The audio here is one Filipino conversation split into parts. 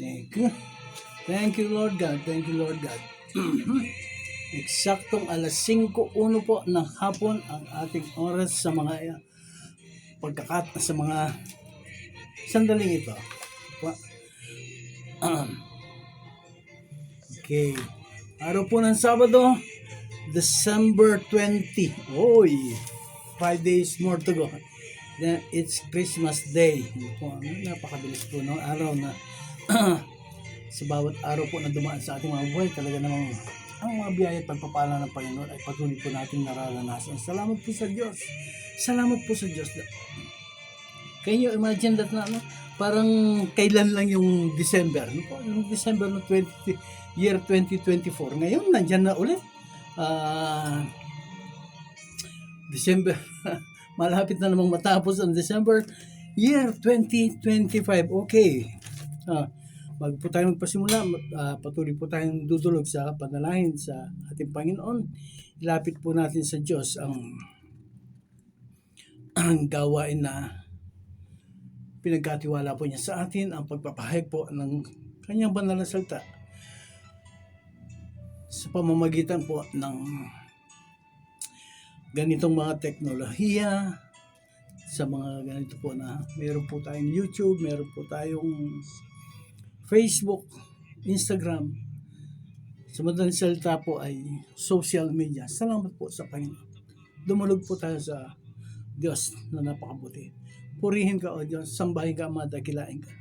Thank you. Thank you, Lord God. Thank you, Lord God. Eksaktong alas 5:01 po ng hapon ang ating oras sa mga sa mga sandaling ito. Okay. Araw po ng Sabado, December 20. Oy, 5 days more to go. Then it's Christmas Day. Napakabilis po ng araw na sa bawat araw po na dumaan sa ating mga buhay, talaga namang ang mga biyaya at pagpapala ng Panginoon ay patuloy po natin nararanasan. Salamat po sa Diyos. Salamat po sa Diyos. Can you imagine that na, parang kailan lang yung December? Yung December ng year 2024. Ngayon, nandyan na ulit. December. Malapit na namang matapos ang December year 2025. Okay. Bago po tayo magpasimula, patuloy po tayong dudulog sa panalangin sa ating Panginoon. Ilapit po natin sa Diyos ang gawain na pinagkatiwala po niya sa atin, ang pagpapahayag po ng kanyang banal na salita sa pamamagitan po ng ganitong mga teknolohiya, sa mga ganito po na meron po tayong YouTube, meron po tayong Facebook, Instagram. Sa madaling salita po ay social media. Salamat po sa Panginoon. Dumulog po tayo sa Diyos na napakabuti. Purihin ka, O Diyos, sambahin ka, Ama, dakilain ka.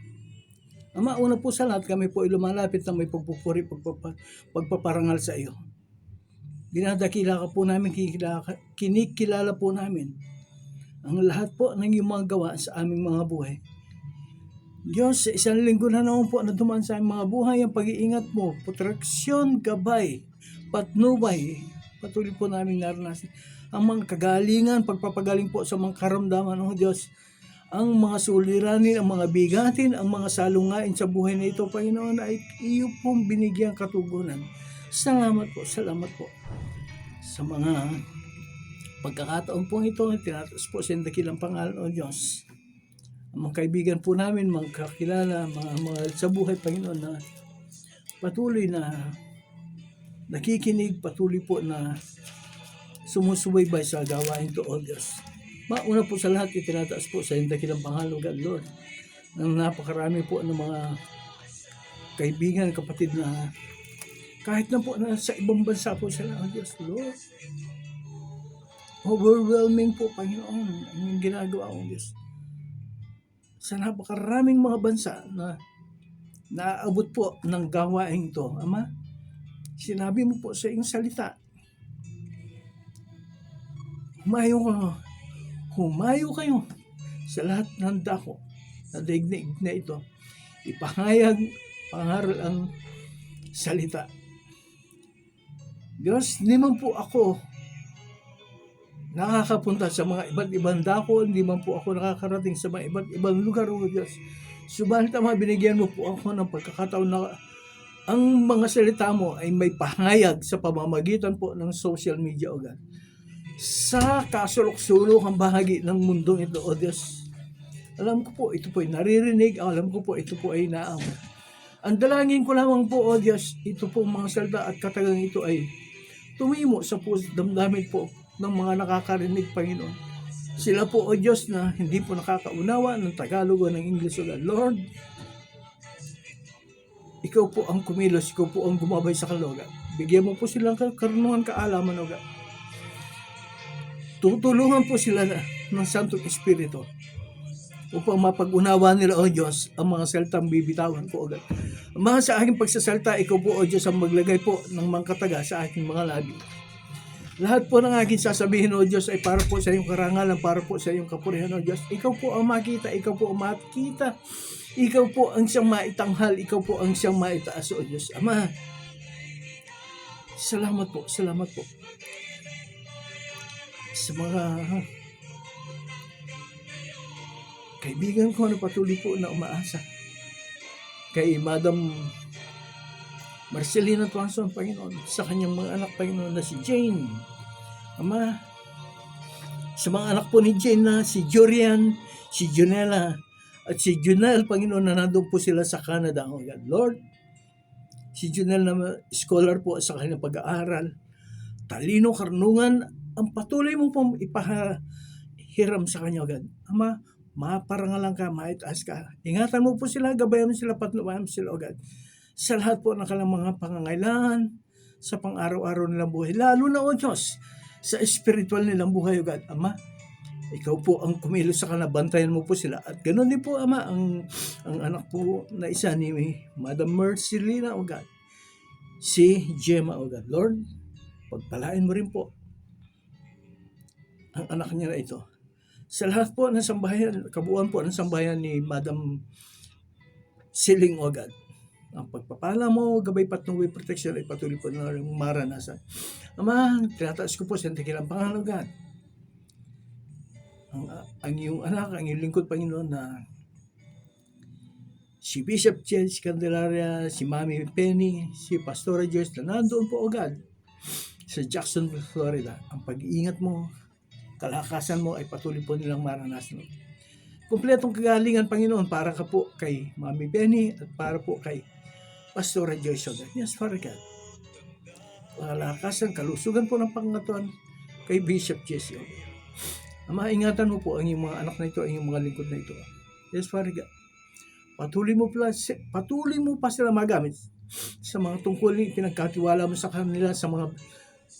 Ama, una po sa lahat, kami po ay lumalapit na may pagpupuri, pagpaparangal sa iyo. Dinadakila ka po namin, kinikilala po namin ang lahat po ng iyong mga gawa sa aming mga buhay. Diyos, sa isang linggo na naman po na dumaan sa aming mga buhay, ang pag-iingat mo, proteksyon, gabay, patnubay, patuloy po namin naranasan. Ang mga kagalingan, pagpapagaling po sa mga karamdaman, O Diyos, ang mga suliranin, ang mga bigatin, ang mga salungain sa buhay na ito, Panginoon, ay iyo pong binigyang katugunan. Salamat po sa mga pagkakataon po ito. Tinatas po sa dakilang pangalan, O Diyos. Ang mga kaibigan po namin, mga kakilala, mga sa buhay, Panginoon, na patuloy na nakikinig, patuloy po na sumusubaybay sa gawain ito, O Diyos. Mauna po sa lahat, itinataas po sa dakilang pangalan, God, Lord, ng napakarami po ng mga kaibigan, kapatid na kahit na po na sa ibang bansa po sila, O Diyos, Lord. Overwhelming po, Panginoon, ang ginagawa, O Diyos. Sa napakaraming mga bansa na naaabot po ng gawain ito, Ama, sinabi mo po sa iyong salita, humayo kayo sa lahat ng dako na daigdig na ito. Ipahayag, pangaral ang salita. Diyos, hindi man po ako nakakapunta sa mga iba't ibang dako, hindi man po ako nakakarating sa mga iba't ibang lugar, O Diyos. Subalit, Ama, binigyan mo po ako ng pagkakataon na ang mga salita mo ay may pahayag sa pamamagitan po ng social media, O God. Sa kasulok-sulok ang bahagi ng mundong ito, O Diyos. Alam ko po, ito po ay naririnig, alam ko po, ito po ay naamon. Ang dalangin ko lamang po, O Diyos, ito po mga salita at katagang ito ay tumimo sa damdamin po ng mga nakakarinig, Panginoon. Sila po, O Diyos, na hindi po nakakaunawa ng Tagalog o ng English, O God. Lord, ikaw po ang kumilos, ikaw po ang gumabay sa kanila, bigyan mo po silang karunungan, kaalaman, O God. Tutulungan po sila ng Santong Espiritu upang mapag-unawa nila, O Diyos, ang mga salitang bibitawan ko, O God. Ang mga sa aking pagsasalita, ikaw po, O Diyos, ang maglagay po ng mga kataga sa aking mga labi. Lahat po ng aking sasabihin, O Diyos, ay para po sa iyong karangalan, para po sa iyong kapurihan, O Diyos. Ikaw po ang makita, ikaw po ang makita, ikaw po ang siyang maitanghal, ikaw po ang siyang maitaas, O Diyos. Ama, salamat po. Sa mga kaibigan ko na patuloy po na umaasa. Kay Madam Marcelina Tuanson, Panginoon, sa kanyang mga anak, Panginoon, na si Jane. Ama, sa mga anak po ni Jane na si Jorian, si Jonella, At si Junel, Panginoon, na nandun po sila sa Canada, O God. Lord, si Junel na scholar po sa kanyang pag-aaral, talino, karunungan, ang patuloy mo pong ipahiram sa kanya, O God. Ama, maparangalan ka, maitaas ka. Ingatan mo po sila, gabayan mo sila, patnubayan mo sila, O God. Sa lahat po ng kanilang mga pangangailangan, sa pang-araw-araw nilang buhay, lalo na, O Diyos, sa spiritual nilang buhay, O God. Ama, ikaw po ang kumilos sa kanila, bantayan mo po sila. At ganoon din po, Ama, ang anak po na isa ni Madam Mercelina, O God. Si Gemma, O God. Lord, pagpalain mo rin po ang anak niya na ito. Sa lahat po ng sambahayan, kabuuan po ng sambahayan ni Madam Siling, O God. Ang pagpapala mo, gabay patnubay protection ay patuloy po na maranasan. Ama, tinataas ko po sa dakilang pangalan, O God. Ang iyong anak, ang iyong lingkod, Panginoon, na si Bishop Chelsea Candelaria, si Mami Penny, si Pastora Joyce na nandoon po, O God, sa Jacksonville, Florida. Ang pag-iingat mo, kalakasan mo ay patuloy po nilang maranasan. Kumpletong kagalingan, Panginoon, para ka po kay Mami Penny at para po kay Pastora Joyce, O God. Yes, Father God. Kalakasan, kalusugan po ng pangatuan kay Bishop Chelsea, O God. Ama, ingatan mo po ang iyong mga anak na ito, ang iyong mga lingkod na ito. Yes, Father God. Patuloy mo pa sila magamit sa mga tungkuling pinagkatiwala mo sa kanila, sa mga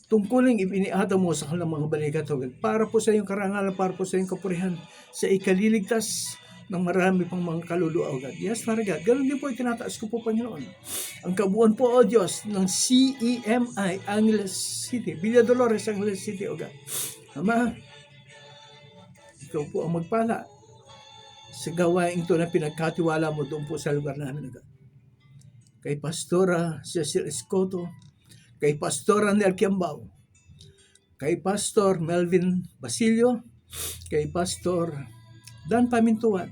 tungkuling ipiniata mo sa kanilang mga balikat, O God. Para po sa iyong karangalan, para po sa iyong kapurihan, sa ikaliligtas ng marami pang mga kaluluwa, O God. Yes, Father God. Ganun din po, itinataas ko po, Panginoon. Ang kabuuan po, O Diyos, ng CEMI, Angeles City, Villa Dolores, Angeles City, O God. Ama, ikaw po ang magpala sa gawain ito na pinagkatiwala mo doon po sa lugar namin, O God. Kay Pastora Cecil Escoto, kay Pastora Nel Kiambao, kay Pastor Melvin Basilio, kay Pastor Dan Pamintuan,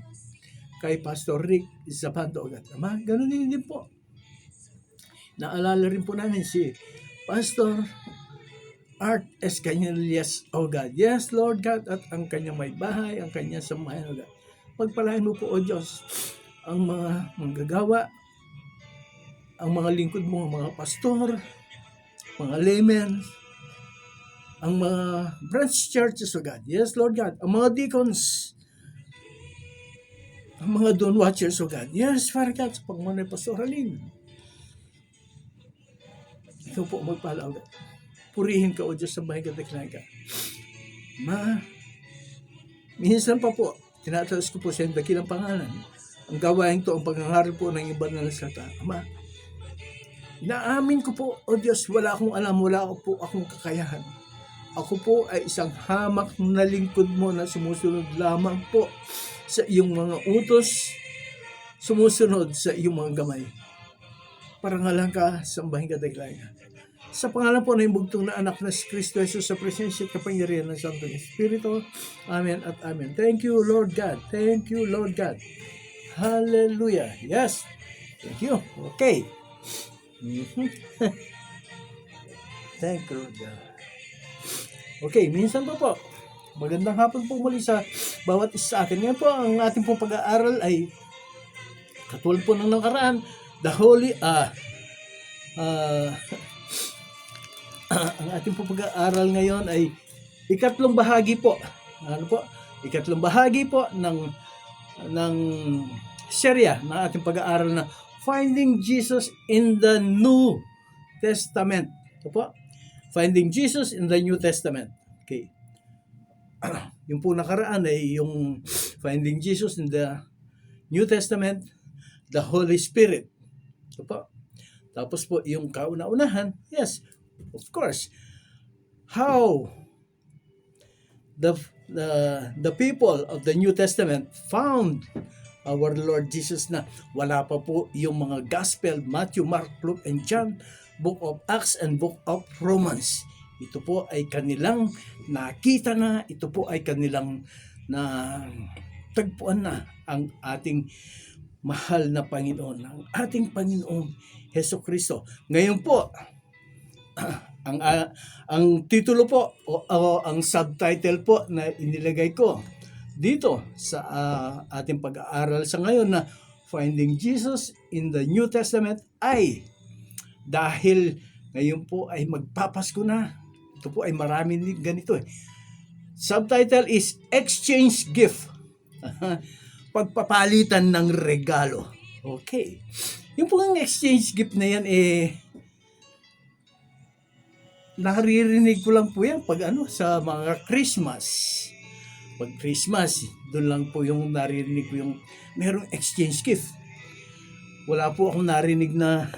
kay Pastor Rick Zapando, O God. Ama, ganun din po. Naalala rin po namin si Pastor Art Escanillas, O God. Yes, Lord God, at ang kanyang may bahay, ang kanyang samahan, O God. Pagpalain mo po, O Diyos, ang mga manggagawa, ang mga lingkod mo, ang mga pastor, mga laymen, ang mga branch churches, O God. Yes, Lord God, ang mga deacons, ang mga dawn watchers, O God. Yes, Father God, sa pagmunay Pastor Halim. Ikaw po magpala, O God. Purihin ka, O Diyos, sa bahay katiklayan ka. Minsan pa po, tinataas ko po sa dakilang pangalan. Ang gawain to, ang paghangarap po ng iba na salita. Ama, naamin ko po, O Diyos, wala akong alam, wala po akong kakayahan. Ako po ay isang hamak na lingkod mo na sumusunod lamang po sa iyong mga utos, sumusunod sa iyong mga gamay. Parangalan ka sa bahay katiklayan. Sa pangalan po ng bugtong na anak na si Kristo Jesus, sa presensya at kapangyarihan ng Santong Espiritu. Amen at amen. Thank you, Lord God. Thank you, Lord God. Hallelujah. Yes. Thank you. Okay. Thank you, Lord God. Okay, minsan po. Magandang hapon po muli sa bawat isa sa atin. Ngayon po, ang ating pong pag-aaral ay katulad po ng nakaraan, the Holy, ang ating pag-aaral ngayon ay ikatlong bahagi po. Ano po? Ikatlong bahagi po ng serya ng ating pag-aaral na Finding Jesus in the New Testament. Ito po. Finding Jesus in the New Testament. Okay. Yung po nakaraan ay yung Finding Jesus in the New Testament, the Holy Spirit. Ito po. Tapos po yung kauna-unahan, yes, of course, how the people of the New Testament found our Lord Jesus na wala pa po yung mga Gospel, Matthew, Mark, Luke, and John, Book of Acts, and Book of Romans. Ito po ay kanilang nakita na, ito po ay kanilang tagpuan na ang ating mahal na Panginoon, ang ating Panginoong Hesukristo. Ngayon po, ang titulo po o ang subtitle po na inilagay ko, dito sa ating pag-aaral sa ngayon na Finding Jesus in the New Testament ay dahil ngayon po ay magpapasko na. Ito po ay marami ganito eh. Subtitle is Exchange Gift. Pagpapalitan ng regalo. Okay. Yung pong exchange gift na yan naririnig ko lang po yan pag sa mga Christmas. Pag Christmas, doon lang po yung naririnig ko yung merong exchange gift. Wala po akong narinig na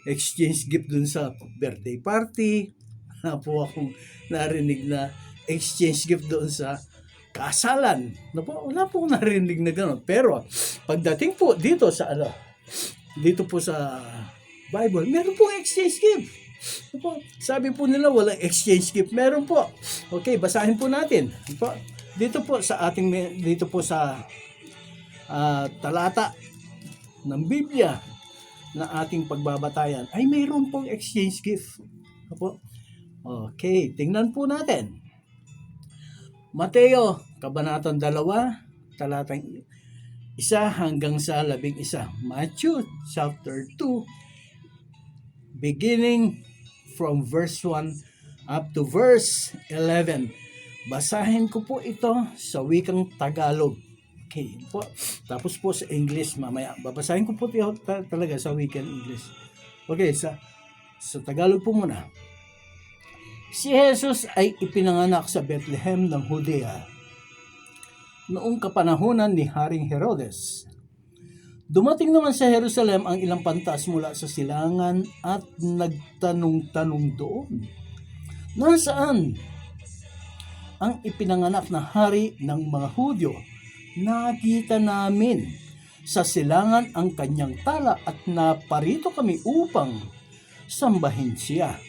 exchange gift doon sa birthday party. Wala po akong narinig na exchange gift doon sa kasalan. Wala po akong narinig na gano'n. Pero pagdating po dito sa dito po sa Bible, meron pong exchange gift. Sabi po nila walang exchange gift. Meron po. Okay, basahin po natin. Dito po sa talata ng Biblia na ating pagbabatayan ay mayroon pong exchange gift. Okay, tingnan po natin. Mateo, kabanatang 2, talatang 1 hanggang sa 11. Matthew chapter 2, beginning from verse 1 up to verse 11. Basahin ko po ito sa wikang Tagalog. Okay po. Tapos po sa English mamaya. Babasahin ko po ito talaga sa wikang English. Okay, sa Tagalog po muna. Si Jesus ay ipinanganak sa Bethlehem ng Judea noong kapanahunan ni Haring Herodes. Dumating naman sa Jerusalem ang ilang pantas mula sa silangan at nagtanong-tanong doon. Nasaan ang ipinanganak na hari ng mga Hudyo? Nakita namin sa silangan ang kanyang tala at naparito kami upang sambahin siya.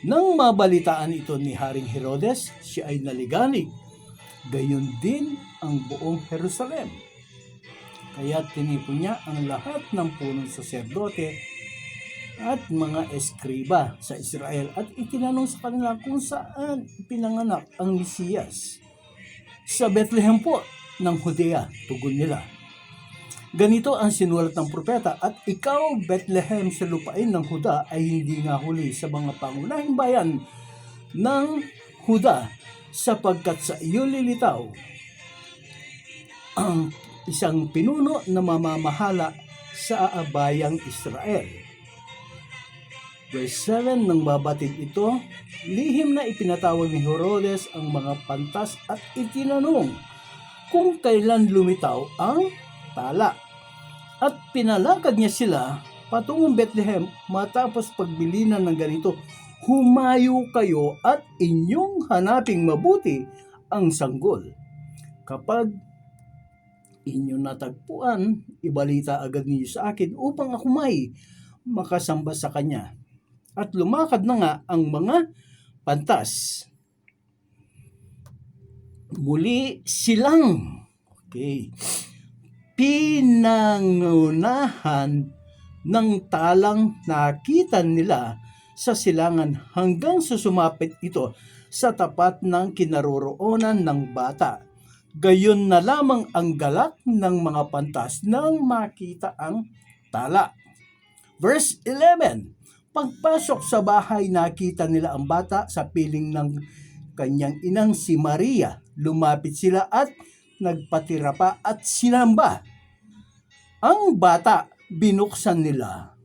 Nang mabalitaan ito ni Haring Herodes, siya ay naligalig. Gayon din ang buong Jerusalem. Kaya tinipon niya ang lahat ng punong saserdote at mga eskriba sa Israel at itinanong sa kanila kung saan pinanganak ang Mesiyas. Sa Bethlehem po ng Judea, tugon nila. Ganito ang sinulat ng propeta, at ikaw, Bethlehem, sa lupain ng Huda ay hindi nga huli sa mga pangunahing bayan ng Huda, sapagkat sa iyo lilitaw ang isang pinuno na mamamahala sa bayang Israel. Verse 7, nang babatid ito, lihim na ipinatawag ni Herodes ang mga pantas at itinanong kung kailan lumitaw ang tala. At pinalakad niya sila patungong Bethlehem. Matapos pagbilinan ng ganito, humayo kayo at inyong hanaping mabuti ang sanggol. Kapag inyong natagpuan, ibalita agad niyo sa akin upang ako may makasamba sa kanya. At lumakad na nga ang mga pantas. Muli silang pinangunahan ng talang nakita nila sa silangan hanggang susumapit ito sa tapat ng kinaroroonan ng bata. Gayon na lamang ang galak ng mga pantas nang makita ang tala. Verse 11, pagpasok sa bahay, nakita nila ang bata sa piling ng kanyang inang si Maria. Lumapit sila at nagpatira pa at sinamba. Ang bata, binuksan nila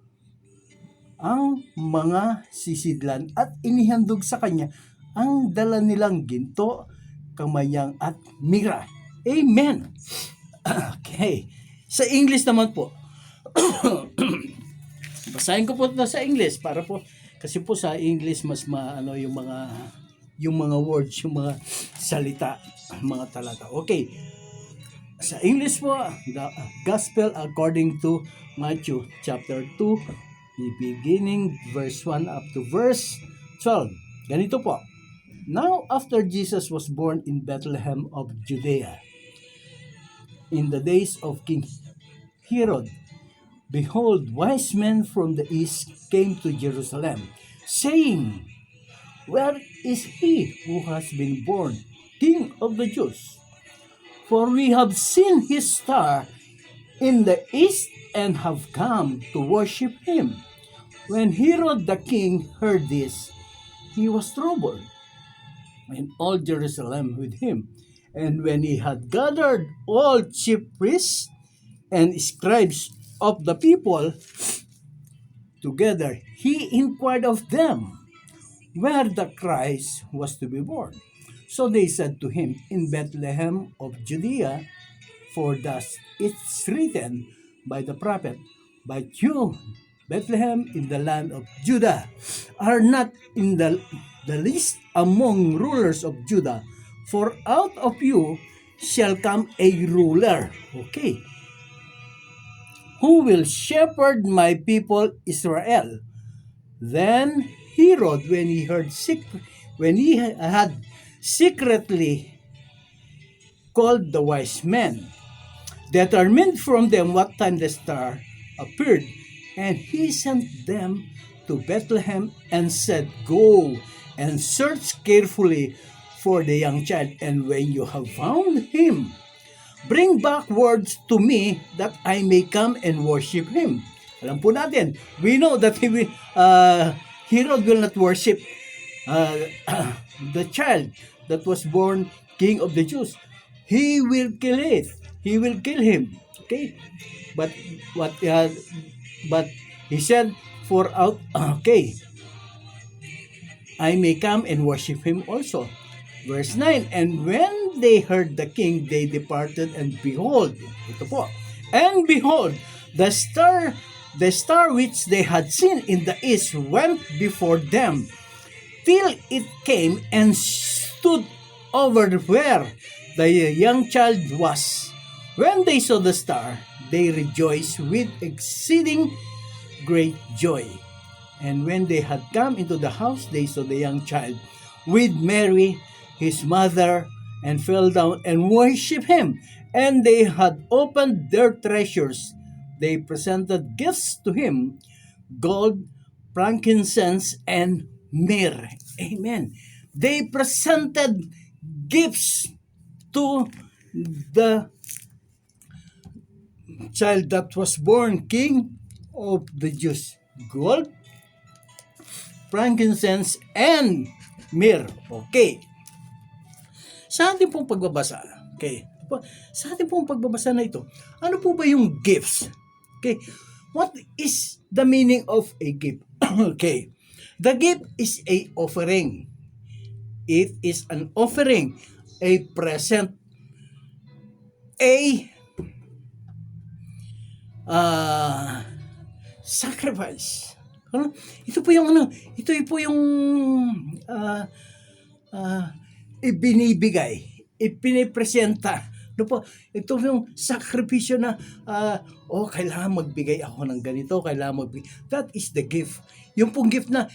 ang mga sisidlan at inihandog sa kanya ang dala nilang ginto, kamayang at mira. Amen. Okay. Sa English naman po. Basahin ko po ito sa English para po, kasi po sa English mas yung mga words, yung mga salita, mga talata. Okay. Sa English po, the Gospel according to Matthew chapter 2, the beginning verse 1 up to verse 12. Ganito po. Now after Jesus was born in Bethlehem of Judea, in the days of King Herod, behold, wise men from the east came to Jerusalem, saying, where is he who has been born King of the Jews? for we have seen his star in the east and have come to worship him. When Herod the king heard this, he was troubled, and all Jerusalem with him. And when he had gathered all chief priests and scribes of the people together, he inquired of them where the Christ was to be born. So they said to him, in Bethlehem of Judea, for thus it's written by the prophet, but you, Bethlehem in the land of Judah, are not in the least among rulers of Judah, for out of you shall come a ruler, okay, who will shepherd my people Israel. Then Herod, when he had secretly called the wise men, determined from them what time the star appeared, and he sent them to Bethlehem and said, go and search carefully for the young child, and when you have found him, bring back words to me that I may come and worship him. Alam po natin, we know that Herod will not worship the child that was born king of the Jews. He will kill it. He will kill him. Okay, but he said, for out, okay, I may come and worship him also. Verse 9, and when they heard the king, they departed, and behold, ito po, and behold, the star which they had seen in the east went before them, till it came and stood over where the young child was. When they saw the star, they rejoiced with exceeding great joy. And when they had come into the house, they saw the young child with Mary, his mother, and fell down and worshipped him. And they had opened their treasures. They presented gifts to him, gold, frankincense, and myrrh. Amen. They presented gifts to the child that was born king of the Jews. Gold, frankincense, and myrrh. Okay. Sa ating pong pagbabasa, okay, sa ating pong pagbabasa na ito, ano po ba yung gifts? Okay, what is the meaning of a gift? Okay, the gift is a offering. It is an offering, a present, a sacrifice. Ito po yung ibinibigay, ipinipresenta. Ano po, ito yung sakripisyo na, kailangan magbigay ako ng ganito, kailangan magbigay. That is the gift. Yung pong gift na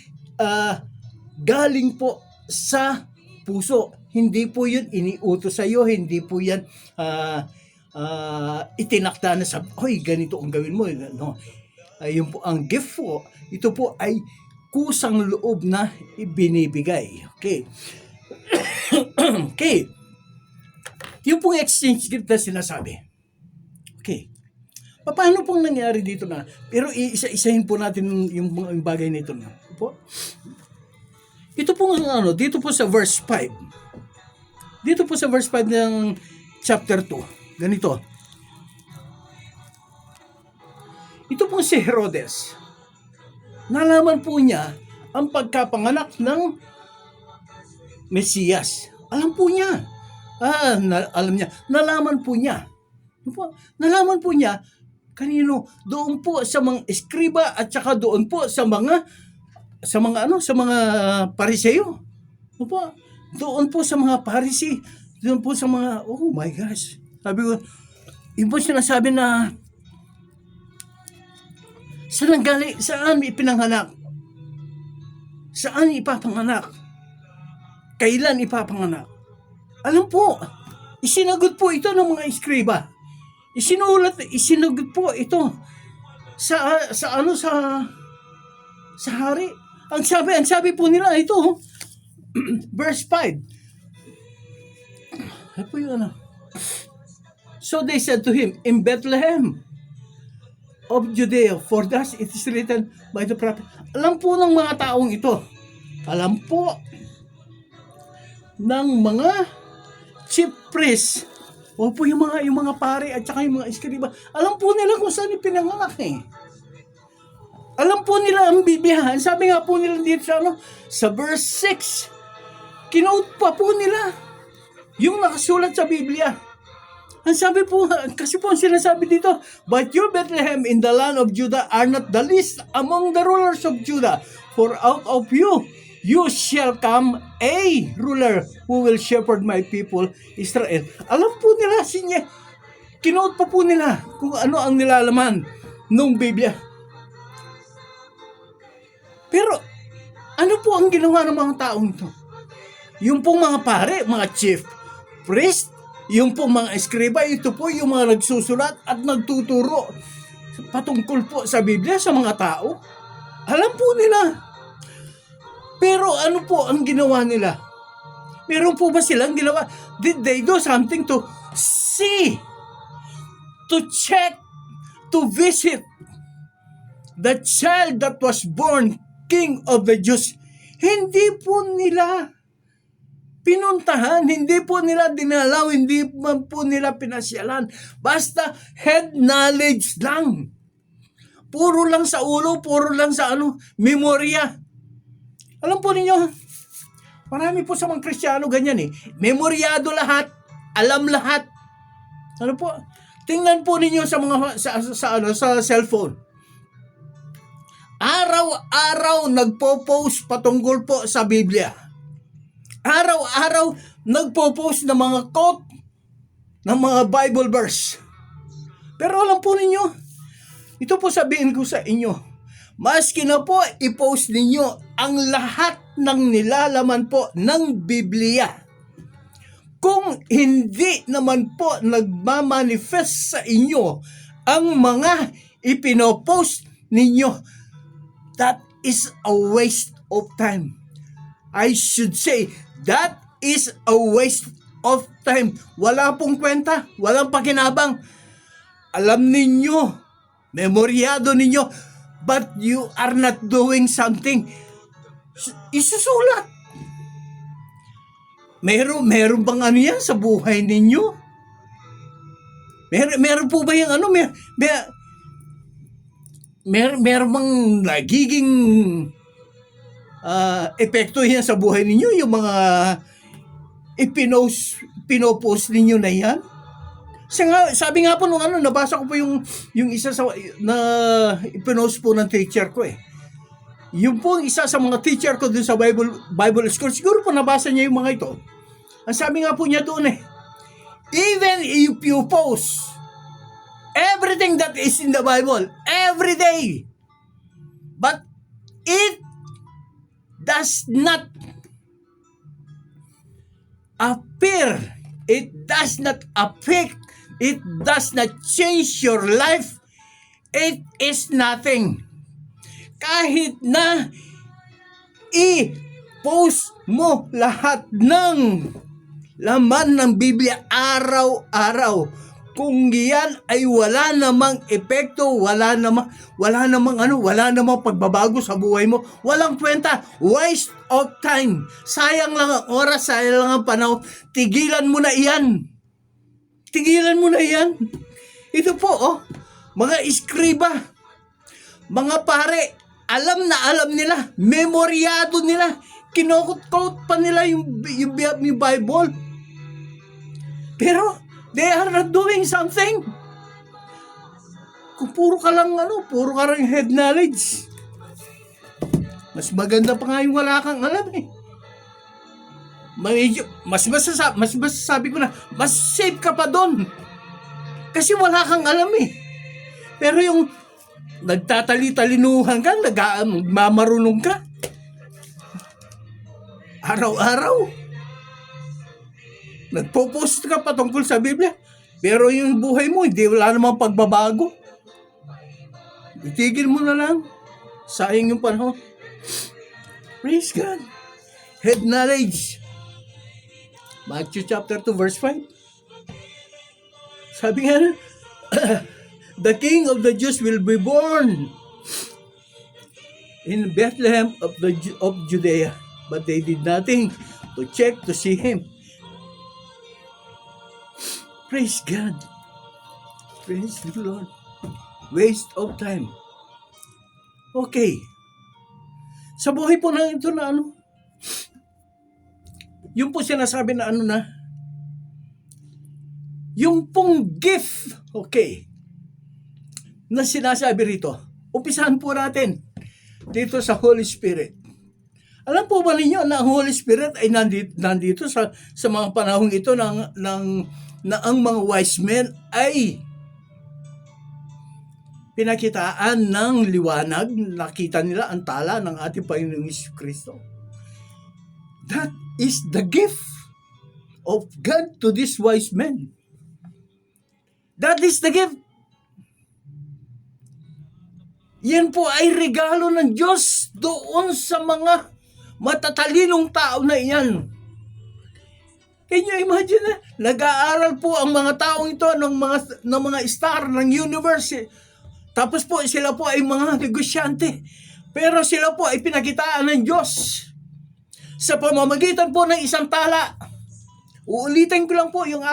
galing po sa puso. Hindi po yun iniutos sa iyo, hindi po yan itinakda na sa, ganito ang gawin mo. No. Yung po, ang gift po, ito po ay kusang loob na ibinibigay. Okay. Okay. Yung pong exchange gift na sinasabi. Okay. Paano pong nangyari dito na? Pero isa-isahin po natin yung bagay nito na. Ito pong dito po sa verse 5. Dito po sa verse 5 ng chapter 2. Ganito. Ito pong si Herodes. Nalaman po niya ang pagkapanganak ng Mesiyas. Alam po niya. Alam niya. Nalaman po niya. Nalaman po niya kanino? Doon po sa mga eskriba at saka doon po sa mga Pariseo. Doon po sa mga Parisi. Doon po sa mga, oh my gosh. Sabi ko, yung po sinasabi na saan ipinanganak? Saan ipapanganak? Kailan ipapanganak? Alam po, isinagot po ito ng mga eskriba. Isinagot po ito sa hari. Ang sabi po nila ito, verse 5. Ano po yung So they said to him, in Bethlehem of Judea, for thus it is written by the prophet. Alam po ng mga taong ito, alam po ng mga chief priests, o po yung mga pare at saka yung mga eskriba, alam po nila kung saan ipinanganak eh. Alam po nila ang Biblia. Sabi nga po nila dito sa verse 6, kinote pa po nila yung nakasulat sa Biblia. Ang sabi po, kasi po ang sinasabi dito, but you Bethlehem in the land of Judah are not the least among the rulers of Judah, for out of you shall come a ruler who will shepherd my people Israel. Alam po nila, kinote pa po nila kung ano ang nilalaman ng Biblia. Pero, ano po ang ginawa ng mga taong ito? Yung pong mga pare, mga chief priest, yung pong mga eskriba, ito po yung mga nagsusulat at nagtuturo patungkol po sa Biblia sa mga tao. Alam po nila. Pero ano po ang ginawa nila? Meron po ba silang ginawa? Did they do something to see, to check, to visit the child that was born King of the Jews? Hindi po nila pinuntahan, hindi po nila dinalaw, hindi po nila pinasyalan. Basta head knowledge lang. Puro lang sa ulo, puro lang sa memorya. Alam po ninyo, marami po sa mga Kristiyano ganyan eh. Memoryado lahat, alam lahat. Ano po? Tingnan po ninyo sa cellphone. Araw-araw nagpo-post patungkol po sa Biblia. Araw-araw nagpo-post ng mga quote ng mga Bible verse. Pero alam po ninyo, ito po sabihin ko sa inyo, maski na po i-post ninyo ang lahat ng nilalaman po ng Biblia, kung hindi naman po nagmamanifest sa inyo ang mga ipinopost ninyo, that is a waste of time. I should say, that is a waste of time. Wala pong kwenta, walang pakinabang. Alam ninyo, memoryado ninyo, but you are not doing something. Isusulat. Meron bang yan sa buhay ninyo? Meron po ba yung meron bang nagiging epekto yan sa buhay ninyo, yung mga pinopost ninyo na yan? Sabi nga po nung nabasa ko po yung isa na ipinost po ng teacher ko eh. Yung po isa sa mga teacher ko dun sa Bible school, siguro po nabasa niya yung mga ito. Ang sabi nga po niya doon eh, even if you post everything that is in the Bible every day, but it does not appear, it does not affect, it does not change your life, it is nothing. Kahit na i-post mo lahat ng laman ng Biblia araw-araw, kung yan ay wala namang epekto, wala namang pagbabago sa buhay mo, walang kwenta, waste of time. Sayang lang ang oras, sayang lang ang panahon. Tigilan mo na iyan. Tigilan mo na iyan. Ito po, mga iskriba, mga pare, alam na alam nila, memoryado nila, kinokot-quote pa nila yung Bible. Pero they are not doing something. Kung puro ka lang head knowledge, mas maganda pa nga yung wala kang alam eh. Mas masasabi ko na, mas safe ka pa doon. Kasi wala kang alam eh. Pero yung nagtatali-talinuhan ka, nagmamarunong ka, araw-araw, nagpo-post ka patungkol sa Biblia, pero yung buhay mo, wala namang pagbabago. Itigil mo na lang. Sayang yung panahon. Praise God. Head knowledge. Matthew chapter 2 verse 5. Sabi nga, the King of the Jews will be born in Bethlehem of Judea. But they did nothing to check to see him. Praise God. Praise the Lord. Waste of time. Okay. Sa buhay po na ito na yung po sinasabi na yung pong gift, okay, na sinasabi rito, umpisahan po natin dito sa Holy Spirit. Alam po ba ninyo na ang Holy Spirit ay nandito sa mga panahong ito na ang mga wise men ay pinakitaan ng liwanag, nakita nila ang tala ng ating Panginoong Jesucristo. That is the gift of God to these wise men. That is the gift. Yan po ay regalo ng Diyos doon sa mga matatalinong tao na iyan. Can you imagine na? Nag-aaral po ang mga taong ito ng mga star ng universe. Tapos po sila po ay mga negosyante. Pero sila po ay pinakitaan ng Diyos sa pamamagitan po ng isang tala. Uulitin ko lang po yung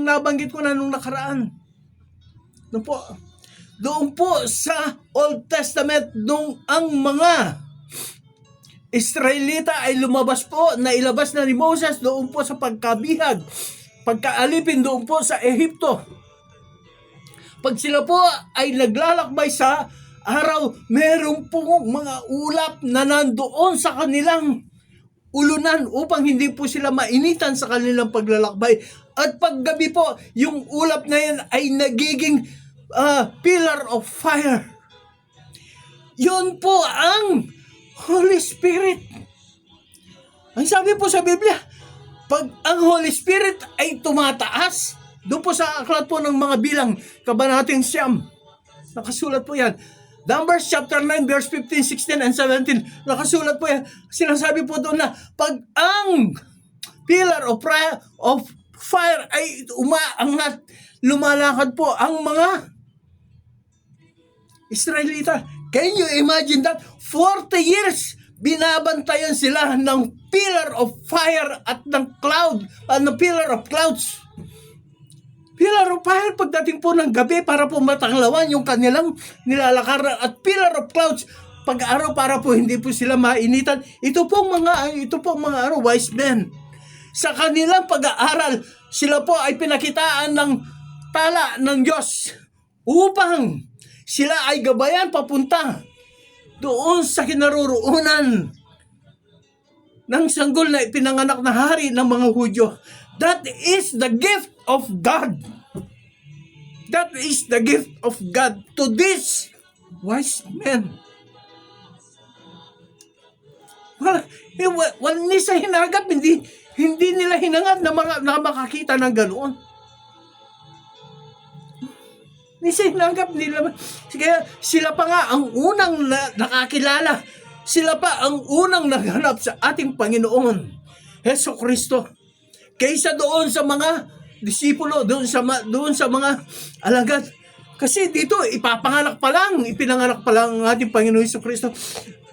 nabanggit ko na nung nakaraan. Doon po sa Old Testament, nung ang mga Israelita ay lumabas po, nailabas na ni Moses doon po sa pagkabihag, pagkaalipin doon po sa Ehipto. Pag sila po ay naglalakbay sa araw, meron po mga ulap na nandoon sa kanilang ulunan upang hindi po sila mainitan sa kanilang paglalakbay. At paggabi po, yung ulap na yan ay nagiging pillar of fire. Yun po ang Holy Spirit. Ang sabi po sa Biblia, pag ang Holy Spirit ay tumataas, doon po sa aklat po ng mga bilang, kabanateng 9, nakasulat po yan. Numbers chapter 9, verse 15, 16, and 17, nakasulat po yan. Sinasabi po doon na, pag ang pillar of fire ay umaangat, lumalakad po ang mga Israelita. Can you imagine that? 40 years, binabantayan sila ng pillar of fire at ng cloud, ng pillar of clouds. Pillar of fire pagdating po ng gabi para po matanglawan yung kanilang nilalakaran, at pillar of clouds pag-araw para po hindi po sila mainitan. Ito pong mga wise men. Sa kanilang pag-aaral, sila po ay pinakitaan ng tala ng Diyos upang sila ay gabayan papunta doon sa kinaroroonan ng sanggol na ipinanganak na hari ng mga Hudyo. That is the gift of God. That is the gift of God to these wise men. Wala sa hinagap, hindi nila hinangad na makakita ng ganoon. Nisinagap nila. Kaya sila pa nga ang unang nakakilala. Sila pa ang unang naghanap sa ating Panginoon Jesucristo. Kaysa doon sa mga disipulo, doon sa mga alagad. Kasi dito, ipinanganak pa lang ang ating Panginoon Jesucristo.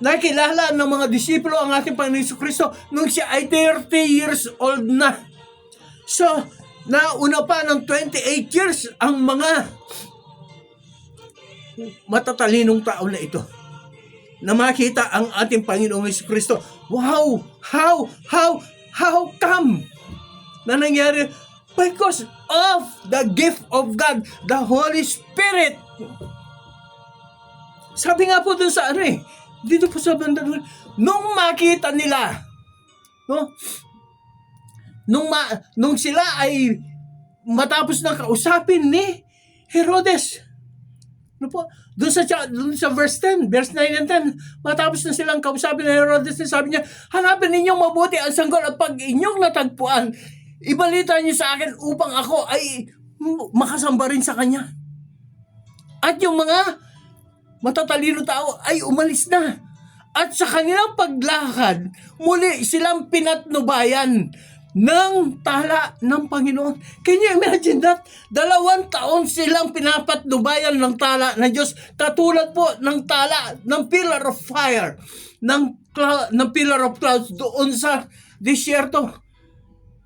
Nakilala ng mga disipulo ang ating Panginoon Jesucristo nung siya ay 30 years old na. So, nauna pa ng 28 years ang mga matatalinong tao na ito na makita ang ating Panginoong Jesucristo. Wow! How come na nangyari? Because of the gift of God, the Holy Spirit. Sabi nga po dun sa dito po sa banda, nung makita nila, nung sila ay matapos na kausapin ni Herodes, doon sa verse 10, verse 9 and 10, matapos na silang kausapin ni Herodes, sabi niya, hanapin ninyong mabuti ang sanggol at pag inyong natagpuan, ibalita niyo sa akin upang ako ay makasamba rin sa kanya. At yung mga matatalino tao ay umalis na. At sa kanilang paglakad, muli silang pinatnubayan ng tala ng Panginoon. Can you imagine that? 2 taon silang pinapatnubayan ng tala ng Diyos, katulad po ng tala ng pillar of fire, ng pillar of clouds doon sa disyerto,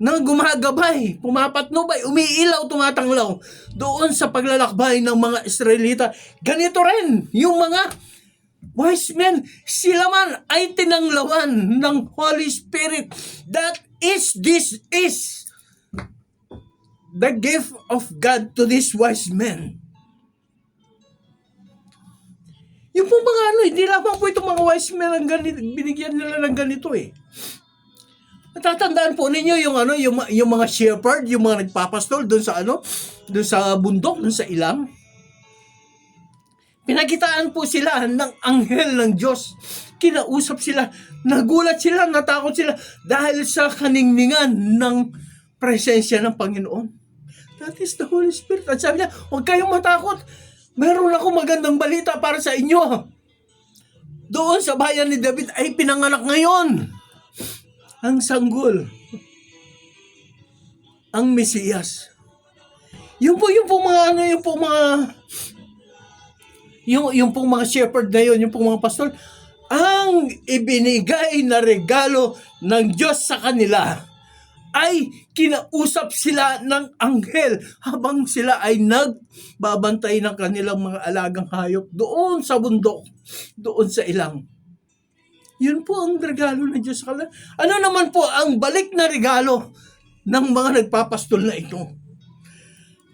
na gumagabay, pumapatnubay, umiilaw, tumatanglaw doon sa paglalakbay ng mga Israelita. Ganito rin yung mga wise men, sila man ay tinanglawan ng Holy Spirit. This is the gift of God to these wise men. Yung po mga hindi lamang po itong mga wise men ang binigyan nila ng ganito eh. Natatandaan po ninyo yung mga shepherd, yung mga nagpapastol doon sa bundok, doon sa ilang. Pinakitaan po sila ng anghel ng Diyos. Kinausap sila, nagulat sila, natakot sila dahil sa kaningningan ng presensya ng Panginoon. That is the Holy Spirit. At sabi niya, huwag kayong matakot. Meron ako magandang balita para sa inyo. Doon sa bayan ni David ay pinanganak ngayon ang sanggol, ang Mesiyas. Yung pong mga shepherd na yun, yung pong mga pastor, ang ibinigay na regalo ng Diyos sa kanila ay kinausap sila ng anghel habang sila ay nagbabantay ng kanilang mga alagang hayop doon sa bundok, doon sa ilang. Yun po ang regalo ng Diyos sa kanila. Ano naman po ang balik na regalo ng mga nagpapastol na ito?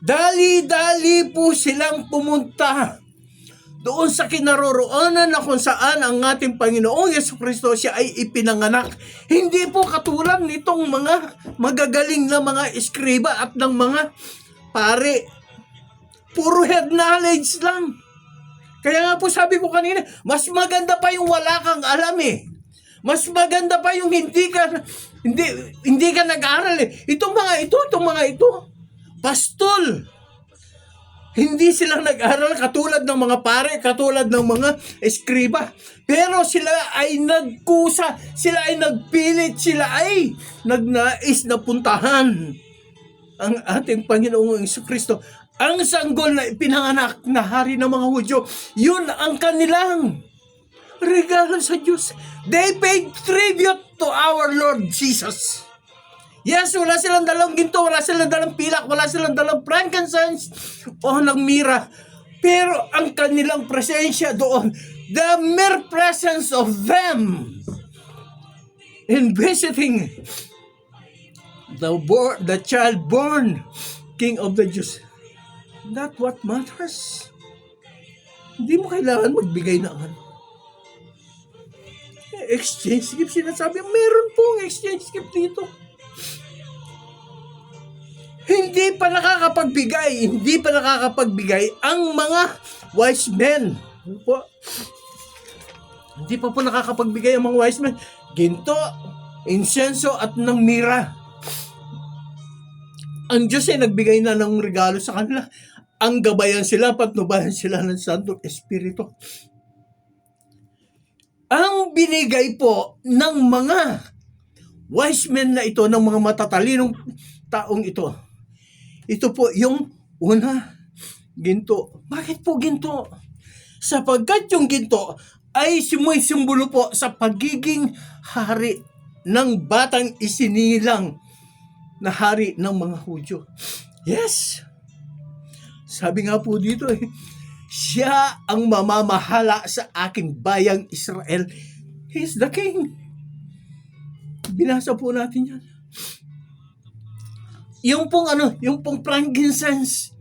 Dali-dali po silang pumunta doon sa kinaroroonan na kung saan ang ating Panginoong Jesucristo siya ay ipinanganak. Hindi po katulad nitong mga magagaling na mga eskriba at ng mga pare. Puro head knowledge lang. Kaya nga po sabi ko kanina, mas maganda pa yung wala kang alam eh. Mas maganda pa yung hindi ka nag-aaral eh. Itong mga ito, pastol. Hindi sila nag-aral katulad ng mga pare, katulad ng mga eskriba. Pero sila ay nagkusa, sila ay nagpilit, sila ay nagnais na puntahan ang ating Panginoong Jesucristo. Ang sanggol na ipinanganak na hari ng mga Hudyo, yun ang kanilang regalo sa Diyos. They paid tribute to our Lord Jesus. Yes, wala silang dalang ginto, wala silang dalang pilak, wala silang dalang frankincense o ng mira. Pero ang kanilang presensya doon, the mere presence of them in visiting the child born King of the Jews. That's what matters. Hindi mo kailangan magbigay ng exchange gift. Sinasabi, meron pong exchange gift dito. Hindi pa nakakapagbigay ang mga wise men. Hindi pa po nakakapagbigay ang mga wise men. Ginto, insenso at ng mira. Ang Diyos ay nagbigay na ng regalo sa kanila. Ang gabayan sila, patnubayan sila ng Santong Espiritu. Ang binigay po ng mga wise men na ito, ng mga matatalinong taong ito, ito po yung una, ginto. Bakit po ginto? Sapagkat yung ginto ay simbolo po sa pagiging hari ng batang isinilang na hari ng mga Hudyo. Yes! Sabi nga po dito siya ang mamamahala sa aking bayang Israel. He is the king. Binasa po natin yan. Yung pong frankincense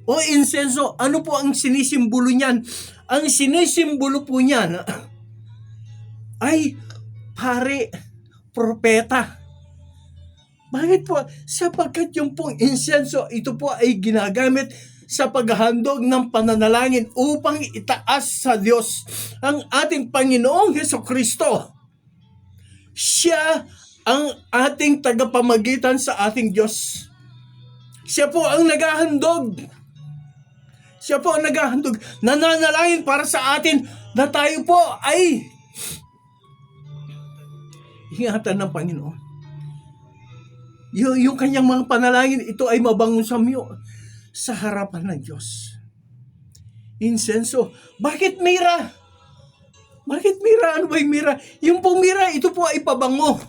o insenso, ano po ang sinisimbolo niyan? Ang sinisimbolo po niyan ay pare, propeta. Bakit po? Sapagkat yung pong insenso, ito po ay ginagamit sa paghahandog ng pananalangin upang itaas sa Diyos ang ating Panginoong Jesucristo. Siya ang ating tagapamagitan sa ating Diyos. Siya po ang naghahandog. Siya po ang naghahandog. Nananalangin para sa atin na tayo po ay ingatan ng Panginoon. yung kanyang mga panalangin, ito ay mabangong samyo sa harapan ng Diyos. Insenso. Bakit mira? Bakit mira? Ano ba yung mira? Yung pong mira, ito po ay pabango.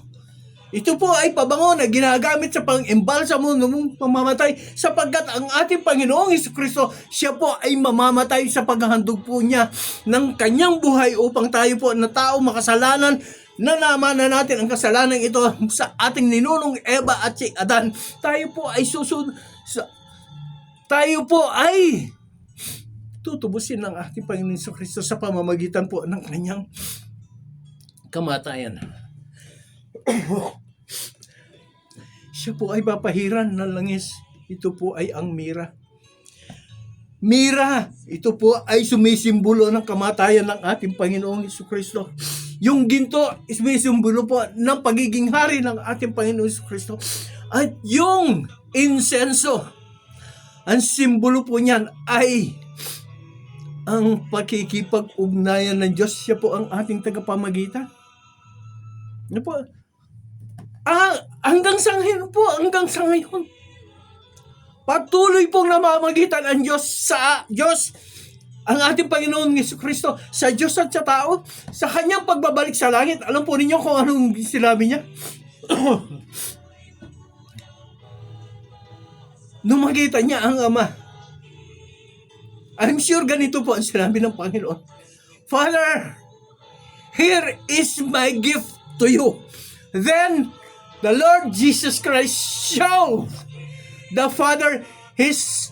Ito po ay pabango na ginagamit sa pang-embalsamo ng mamamatay, sapagkat ang ating Panginoong Jesucristo, siya po ay mamamatay sa paghahandog po niya ng kanyang buhay upang tayo po na tao makasalanan, nalaman na natin ang kasalanan ito sa ating ninunong Eva at si Adan. Tayo po ay tayo po ay tutubusin ng ating Panginoong Jesucristo sa pamamagitan po ng kanyang kamatayan. Siya po ay papahiran ng langis. Ito po ay ang mira. Mira, ito po ay sumisimbolo ng kamatayan ng ating Panginoong Jesucristo. Yung ginto, sumisimbolo po ng pagiging hari ng ating Panginoong Jesucristo. At yung insenso, ang simbolo po niyan ay ang pakikipag-ugnayan ng Diyos. Siya po ang ating tagapamagitan. Ano po? Hanggang sa ngayon, patuloy pong namamagitan ang Diyos sa Diyos, ang ating Panginoon Jesucristo, sa Diyos at sa tao, sa kanyang pagbabalik sa langit. Alam po ninyo kung anong sinabi niya? Nung makita niya ang Ama, I'm sure ganito po ang sinabi ng Panginoon. Father, here is my gift to you. Then, the Lord Jesus Christ showed the Father His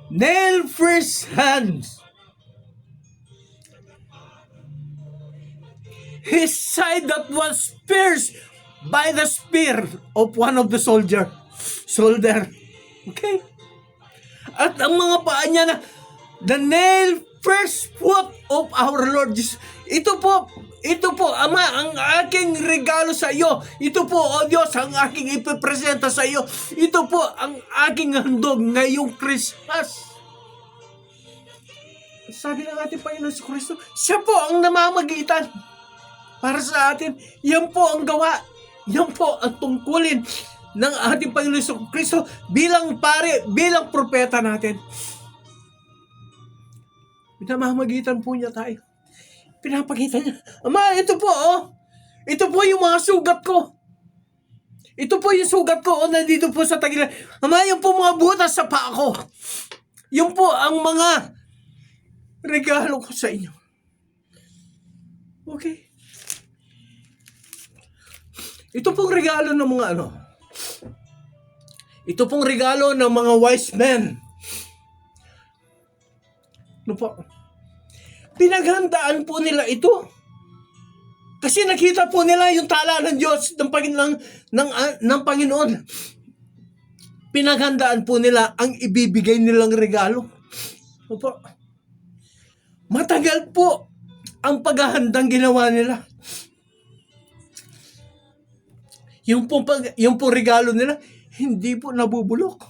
nail-pierced hands, His side that was pierced by the spear of one of the soldier. Okay? At ang mga paa niya na the nail-pierced foot of our Lord Jesus. Ito po, Ama, ang aking regalo sa iyo. Ito po, O Diyos, ang aking ipipresenta sa iyo. Ito po, ang aking handog ngayong Christmas. Sabi ng ating Panginoon sa Kristo, siya po ang namamagitan para sa atin. Yan po ang gawa. Yan po ang tungkulin ng ating Panginoon sa Kristo bilang pare, bilang propeta natin. Namamagitan po niya tayo. Pinapakita niya, Ama, ito po, oh. Ito po yung mga sugat ko. Ito po yung sugat ko, oh, nandito po sa tagilan. Ama, yung po mga butas sa paa ko. Yung po ang mga regalo ko sa inyo. Okay? Ito pong regalo ng mga ano. Ito pong regalo ng mga wise men. Ano po? Pinaghandaan po nila ito. Kasi nakita po nila yung tala ng Diyos ng Panginoon. Pinaghandaan po nila ang ibibigay nilang regalo. Opo. Matagal po ang paghahandang ginawa nila. Yung po regalo nila, hindi po nabubulok.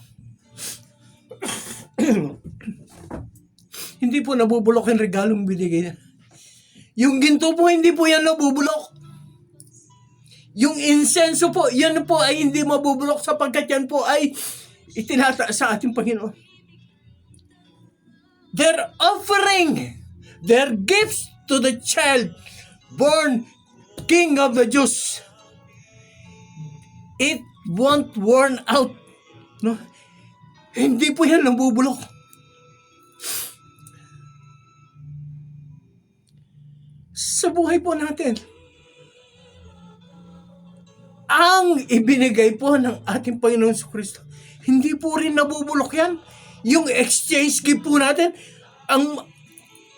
Hindi po nabubulok yung regalong binigay niya. Yung ginto po, hindi po yan nabubulok. Yung insenso po, yan po ay hindi mabubulok sapagkat yan po ay itinata sa ating Panginoon. Their offering, their gifts to the child born King of the Jews, it won't worn out. No? Hindi po yan nabubulok. Sa buhay po natin, ang ibinigay po ng ating Panginoon sa Kristo, hindi po rin nabubulok yan. Yung exchange gift po natin,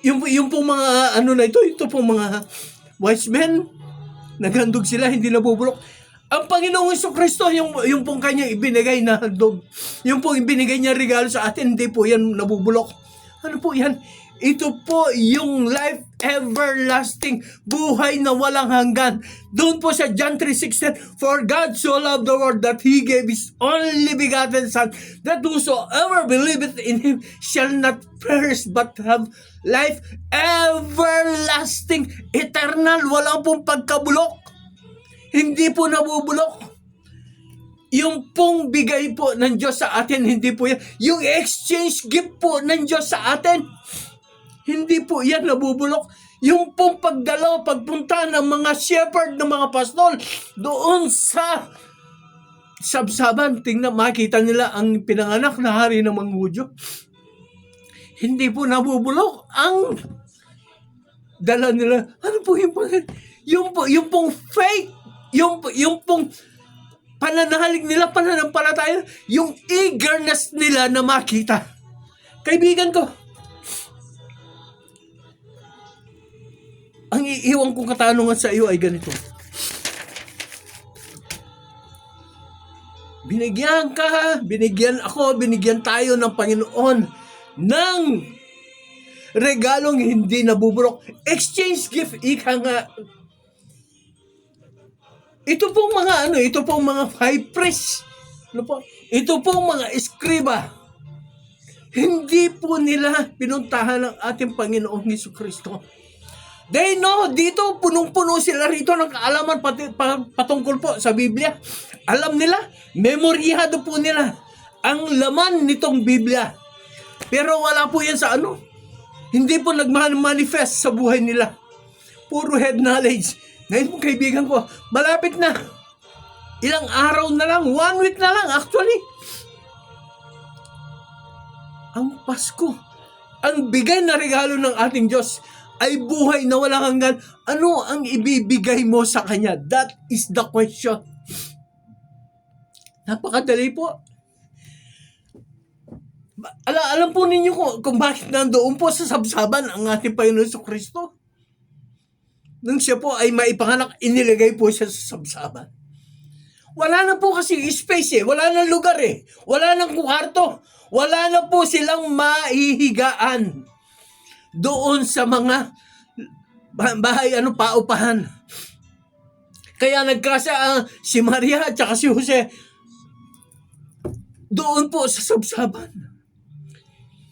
yung po mga ano na ito po mga wise men, naghandog sila, hindi nabubulok. Ang Panginoong Jesucristo, yung pong kanyang ibinigay na handog, yung pong ibinigay niya regalo sa atin, hindi po yan nabubulok. Ano po yan? Ito po yung life everlasting, buhay na walang hanggan. Doon po sa John 3:16, for God so loved the world that He gave His only begotten Son, that whosoever believeth in Him shall not perish but have life everlasting, eternal, walang pong pagkabulok. Hindi po nabubulok. Yung pong bigay po ng Diyos sa atin, hindi po yan. Yung exchange gift po ng Diyos sa atin, hindi po yan nabubulok. Yung pong pagdalaw, pagpunta ng mga shepherd, ng mga pastol, doon sa sabsaban, tingnan, makita nila ang pinanganak na hari ng mga Hudyo. Hindi po nabubulok. Ang dala nila, ano po yung pong faith, yung pong pananalig nila, pananampalataya, yung eagerness nila na makita. Kaibigan ko, ang iiwan kong katanungan sa iyo ay ganito. Binigyan ka, binigyan ako, binigyan tayo ng Panginoon ng regalong hindi nabubulok. Exchange gift, ika nga. Ito pong mga high priest. Ito pong mga eskriba. Hindi po nila pinuntahan ng ating Panginoong Jesucristo. They know, dito punong-puno sila rito ng kaalaman patungkol po sa Biblia. Alam nila, memoryado po nila ang laman nitong Biblia. Pero wala po yan sa hindi po nag-manifest sa buhay nila. Puro head knowledge. Ngayon po kaibigan ko, malapit na. Ilang araw na lang, 1 week na lang actually. Ang Pasko, ang bigay na regalo ng ating Diyos ay buhay na walang hanggan. Ano ang ibibigay mo sa Kanya? That is the question. Napakadali po. Alam po ninyo kung bakit nandoon po sa sabsaban ang ating Panginoon Jesucristo? Nung siya po ay maipanganak, inilagay po siya sa sabsaban. Wala na po kasi space wala na lugar wala nang kwarto, wala na po silang maihigaan doon sa mga bahay paupahan. Kaya nagkasa si Maria at saka si Jose doon po sa sabsaban.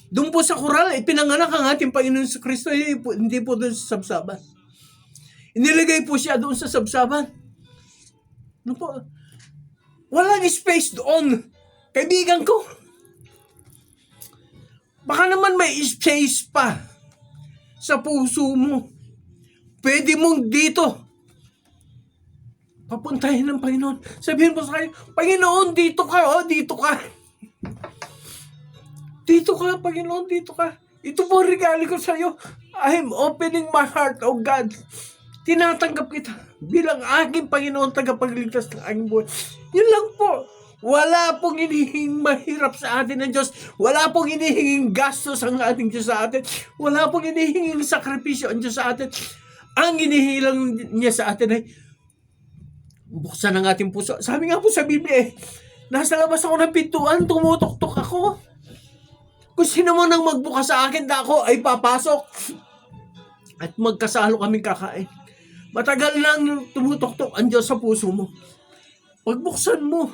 Doon po sa kural, pinanganak ang ating Panginoon sa Kristo, hindi po doon sa sabsaban. Inilagay po siya doon sa sabsaban. Walang space doon. Kaibigan ko, baka naman may space pa sa puso mo. Pwede mong dito papuntahin ng Panginoon. Sabihin mo sa kanya, Panginoon, dito ka, dito ka. Dito ka, Panginoon, dito ka. Ito po regalo ko sa iyo. I'm opening my heart, oh God. Tinatanggap kita bilang aking Panginoon, tagapagligtas ng aking buhay. Yun lang po. Wala pong hinihinging mahirap sa atin ng Diyos. Wala pong hinihinging gastos ang ating Diyos sa atin. Wala pong hinihinging sakripisyo ang Diyos sa atin. Ang hinihilang niya sa atin ay buksan ang ating puso. Sabi nga po sa Biblia nasa labas ako ng pintuan, tumutok-tok ako. Kung sino mo nang magbukas sa akin, ako ay papasok. At magkasalo kaming kakain. Matagal lang tumutok-tok ang Diyos sa puso mo. Pagbuksan mo.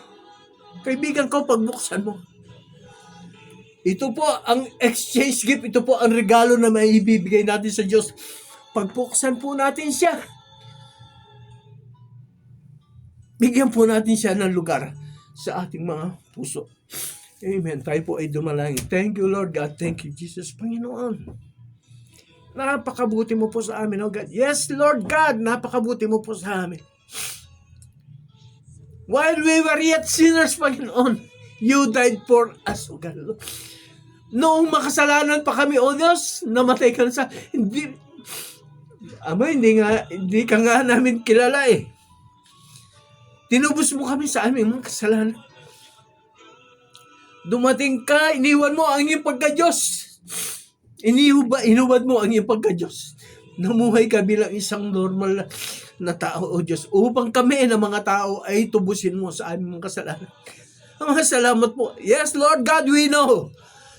Kaibigan ko, pagbuksan mo. Ito po ang exchange gift. Ito po ang regalo na may ibibigay natin sa Diyos. Pagbuksan po natin siya. Bigyan po natin siya ng lugar sa ating mga puso. Amen. Tayo po ay dumalangin. Thank you, Lord God. Thank you, Jesus. Panginoon. Napakabuti mo po sa amin, oh God. Yes, Lord God, napakabuti mo po sa amin. While we were yet sinners, Panginoon, you died for us, oh God. Noong makasalanan pa kami, oh Diyos, namatay ka na sa... Hindi ka nga namin kilala Tinubos mo kami sa aming mga kasalanan. Dumating ka, iniwan mo ang iyong pagka-Diyos. Inubad mo ang iyong pagka-Diyos. Namuhay ka bilang isang normal na tao, O Diyos, upang kami na mga tao ay tubusin mo sa aming mga kasalanan. Ang salamat po. Yes, Lord God, we know.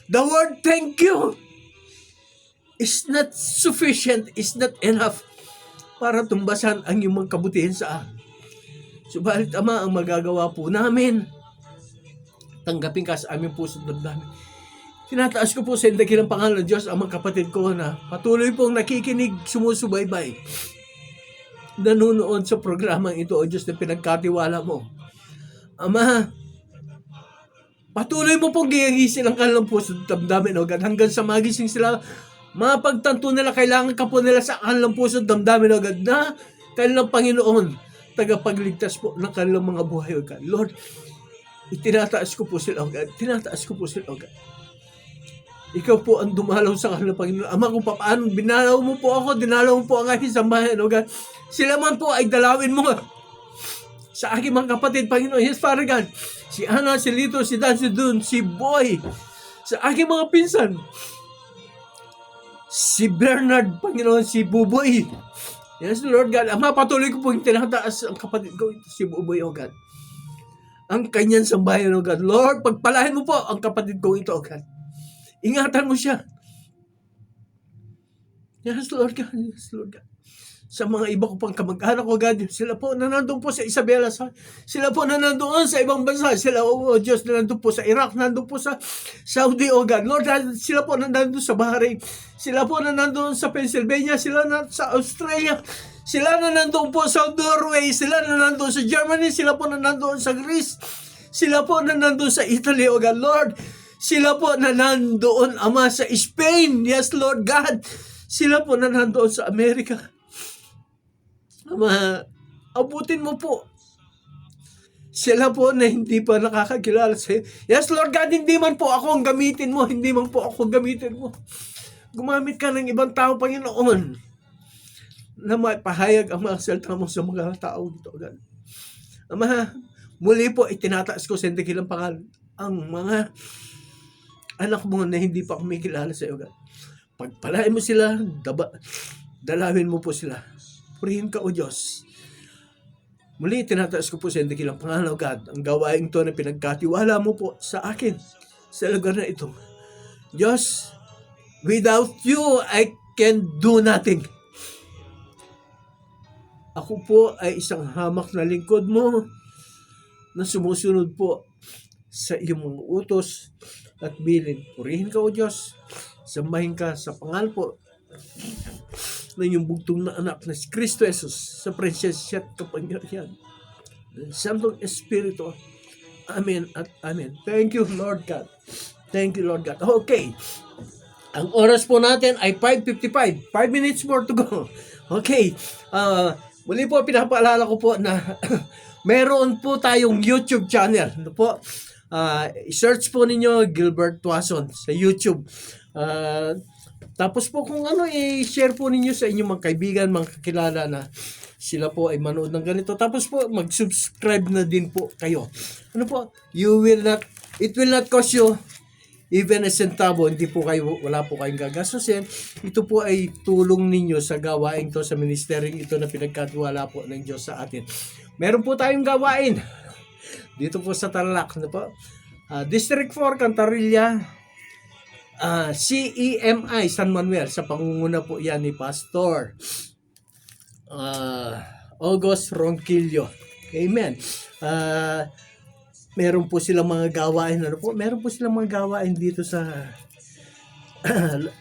The word thank you is not sufficient, is not enough para tumbasan ang iyong mga kabutihan sa amin. Subalit, Ama, ang magagawa po namin, tanggapin ka sa aming puso at damdamin. Tinataas ko po sa dakilang pangalan ng Diyos ang mga kapatid ko na patuloy pong nakikinig, sumusubaybay, nanonood sa programang ito, O Diyos, na pinagkatiwala mo. Ama, patuloy mo pong gigisin ang kanilang puso at damdamin, O God, hanggang sa magising sila, mapagtanto nila, kailangan ka po nila sa kanilang puso at damdamin, O God, na kanilang Panginoon, tagapagligtas po ng kanilang mga buhay, O God. Lord, itinataas ko po sila, O God. Tinataas ko po sila, O God. Ikaw po ang dumalaw sa kanilang Panginoon. Ama, kung paano binalaw mo po ako, dinalaw mo po ang aking sambahan, O God. Sila man po ay dalawin mo sa aking mga kapatid, Panginoon. Yes, Father God. Si Ana, si Lito, si Dan, si Dun, si Boy. Sa aking mga pinsan. Si Bernard, Panginoon, si Buboy. Yes, Lord God. Ama, patuloy ko po yung tinataas ang kapatid ko, si Buboy, O God. Ang kanyang sambayan, O God. Lord, pagpalahin mo po ang kapatid ko ito, O God. Ingatan mo siya. Yes, Lord God. Yes, Lord God. Sa mga iba ko pang kamag-anak, O God, sila po na nandun po sa Isabela, sila po na nandun sa ibang bansa, sila, O Diyos, na nandun po sa Iraq, nandun po sa Saudi, O God. Lord, sila po na nandun sa Bahrain, sila po na nandun sa Pennsylvania, sila na sa Australia, sila na nandun po sa Norway, sila na nandun sa Germany, sila po na nandun sa Greece, sila po na nandun sa Italy, O God. Lord, sila po na nandoon, Ama, sa Spain. Yes, Lord God. Sila po na nandoon sa Amerika. Ama, abutin mo po. Sila po na hindi pa nakakakilala sa'yo. Yes, Lord God, hindi man po ako ang gamitin mo. Hindi man po ako gamitin mo. Gumamit ka ng ibang tao, Panginoon, na mapahayag ang mga salita mo sa mga tao dito, God. Ama, muli po, itinataas ko sa hindi kilang pangalan ang mga anak mo na hindi pa kumikilala sa iyo, God. Pagpalain mo sila, dalawin mo po sila. Purihin ka, O Diyos. Muli, tinataas ko po sa hindi kilang pangalan, God, ang gawain ito na pinagkatiwala mo po sa akin, sa lugar na ito. Diyos, without you, I can do nothing. Ako po ay isang hamak na lingkod mo na sumusunod po sa iyong mga utos at bilin. Purihin ka, O Diyos. Sambahin ka sa pangalan po ng iyong bugtong na anak na si Kristo Jesus sa presensya at kapangyarihan ng Santong Espiritu. Amen at amen. Thank you, Lord God. Thank you, Lord God. Okay. Ang oras po natin ay 5:55. 5 minutes more to go. Okay. Muli po, pinapaalala ko po na meron po tayong YouTube channel. Ano po? I-search po ninyo Gilbert Tuason sa YouTube. Tapos po kung ano, i-share po ninyo sa inyong mga kaibigan, mga kakilala na sila po ay manood ng ganito. Tapos po, mag-subscribe na din po kayo. Ano po? It will not cost you even a centavo. Hindi po kayo, wala po kayong gagastusin. Ito po ay tulong ninyo sa gawain to, sa ministeryong ito na pinagkatiwala po ng Diyos sa atin. Meron po tayong gawain dito po sa Tarlac, ano po? District 4, Cantarilla, CEMI, San Manuel. Sa pangunguna po yan ni Pastor August Ronquillo. Amen. Meron po silang mga gawain, ano po? Meron po silang mga gawain dito sa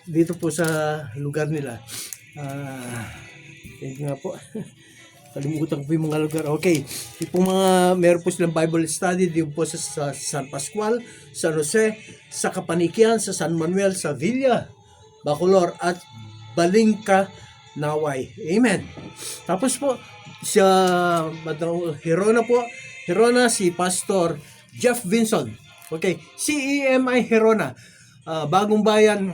dito po sa lugar nila. Nga po. Kalimutan ko po yung mga lugar. Okay. Meron po silang Bible study dito po sa San Pascual, San Jose, sa Kapanikian, sa San Manuel, sa Villa, Bacolor, at Balingka, Naway. Amen. Tapos po, sa Hirona, si Pastor Jeff Vinson. Okay. CEMI Hirona. Bagong Bayan.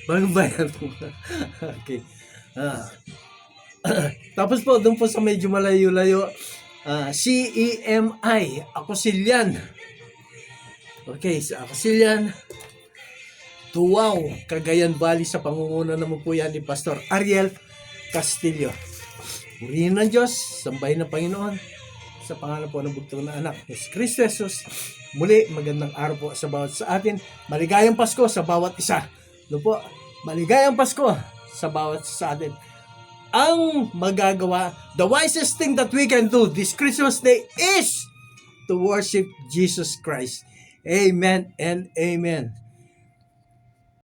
Bagong Bayan po. Okay. Tapos po, doon po sa medyo malayo-layo, CEMI, Acosilian. Okay, sa Acosilian, Tuwaw, Cagayan Valley, sa pangunguna naman po yan ni Pastor Ariel Castillo. Purihin ng Diyos, sambahin ng Panginoon, sa pangalan po ng bugtong na anak, si Kristo Jesus. Muli, magandang araw po sa bawat sa atin. Maligayang Pasko sa bawat isa. Ano po? Maligayang Pasko sa bawat sa atin. Ang magagawa, the wisest thing that we can do this Christmas day is to worship Jesus Christ. Amen and amen.